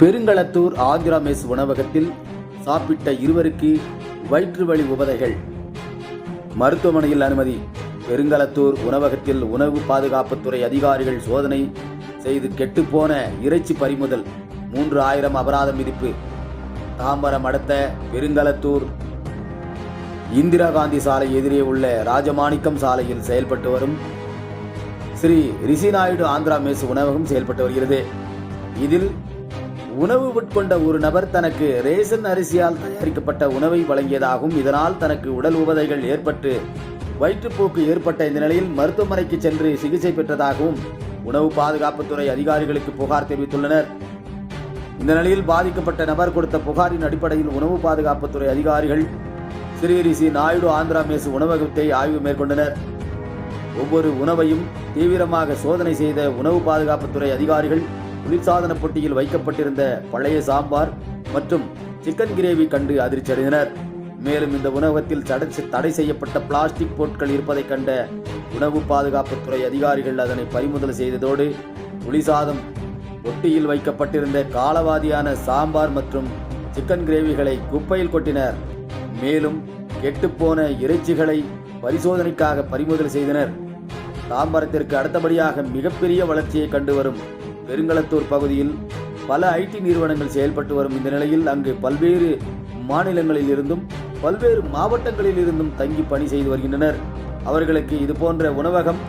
Perungalathur Andhra mess உணவகத்தில் சாப்பிட்ட இருவருக்கு வயிற்று வலி உபதைகள். மருத்துவமனையில் அனுமதி. பெருங்களத்தூர் உணவகத்தில் உணவு பாதுகாப்புத்துறை அதிகாரிகள் சோதனை செய்து கெட்டுப்போன இறைச்சி பறிமுதல். 3000 அபராதம் விதிப்பு. தாம்பரம் அடுத்த பெருங்களத்தூர் இந்திரா காந்தி சாலை எதிரே உள்ள ராஜமாணிக்கம் சாலையில் செயல்பட்டு வரும் ஸ்ரீ ரிஷி நாயுடு ஆந்திரா மெஸ் உணவகம் செயல்பட்டு வருகிறது. இதில் உணவு உட்கொண்ட ஒரு நபர் தனக்கு ரேஷன் அரிசியால் தயாரிக்கப்பட்ட உணவை வழங்கியதாகவும், இதனால் தனக்கு உடல் உபதைகள் ஏற்பட்டு வயிற்றுப்போக்கு ஏற்பட்ட இந்த நிலையில் மருத்துவமனைக்கு சென்று சிகிச்சை பெற்றதாகவும் உணவு பாதுகாப்புத்துறை அதிகாரிகளுக்கு புகார் தெரிவித்துள்ளனர். இந்த நிலையில் பாதிக்கப்பட்ட நபர் கொடுத்த புகாரின் அடிப்படையில் உணவு பாதுகாப்புத்துறை அதிகாரிகள் ஸ்ரீ ரிஷி நாயுடு ஆந்திரா மெஸ் உணவகத்தை ஆய்வு மேற்கொண்டனர். ஒவ்வொரு உணவையும் தீவிரமாக சோதனை செய்த உணவு பாதுகாப்புத்துறை அதிகாரிகள் குளிர்சாதன பொட்டியில் வைக்கப்பட்டிருந்த பழைய சாம்பார் மற்றும் சிக்கன் கிரேவி கண்டு அதிர்ச்சியடைந்தனர். மேலும் இந்த உணவகத்தில் தடை செய்யப்பட்ட பிளாஸ்டிக் பொருட்கள் இருப்பதை கண்ட உணவு பாதுகாப்புத்துறை அதிகாரிகள் அதனை பறிமுதல் செய்ததோடு குளிர்சாதம் பொட்டியில் வைக்கப்பட்டிருந்த காலவாதியான சாம்பார் மற்றும் சிக்கன் கிரேவிகளை குப்பையில் கொட்டினர். மேலும் கெட்டுப்போன இறைச்சிகளை பரிசோதனைக்காக பறிமுதல் செய்தனர். தாம்பரத்திற்கு அடுத்தபடியாக மிகப்பெரிய வளர்ச்சியை கண்டு வரும் பெருங்களத்தூர் பகுதியில் பல ஐடி நிறுவனங்கள் செயல்பட்டு வரும் இந்த நிலையில் அங்கு பல்வேறு மாநிலங்களில் இருந்தும் பல்வேறு மாவட்டங்களில் இருந்தும் தங்கி பணி செய்து வருகின்றனர். அவர்களுக்கு இது போன்ற உணவகம்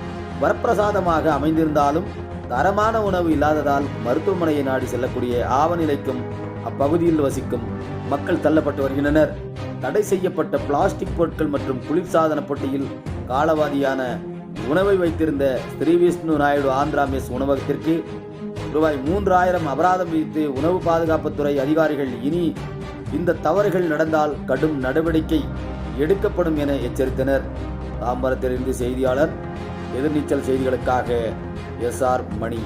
வரப்பிரசாதமாக அமைந்திருந்தாலும் தரமான உணவு இல்லாததால் மருத்துவமனையை நாடி செல்லக்கூடிய ஆவநிலைக்கும் அப்பகுதியில் வசிக்கும் மக்கள் தள்ளப்பட்டு வருகின்றனர். தடை செய்யப்பட்ட பிளாஸ்டிக் பொருட்கள் மற்றும் குளிர்சாதன பொட்டியில் காலவாதியான உணவை வைத்திருந்த ஸ்ரீ விஷ்ணு நாயுடு ஆந்திரா மெஸ் உணவகத்திற்கு ரூபாய் 3000 அபராதம் விதித்து உணவு பாதுகாப்புத்துறை அதிகாரிகள் இனி இந்த தவறுகள் நடந்தால் கடும் நடவடிக்கை எடுக்கப்படும் என எச்சரித்தனர். தாம்பரத்திலிருந்து செய்தியாளர். எதிர்நீச்சல் செய்திகளுக்காக SR மணி.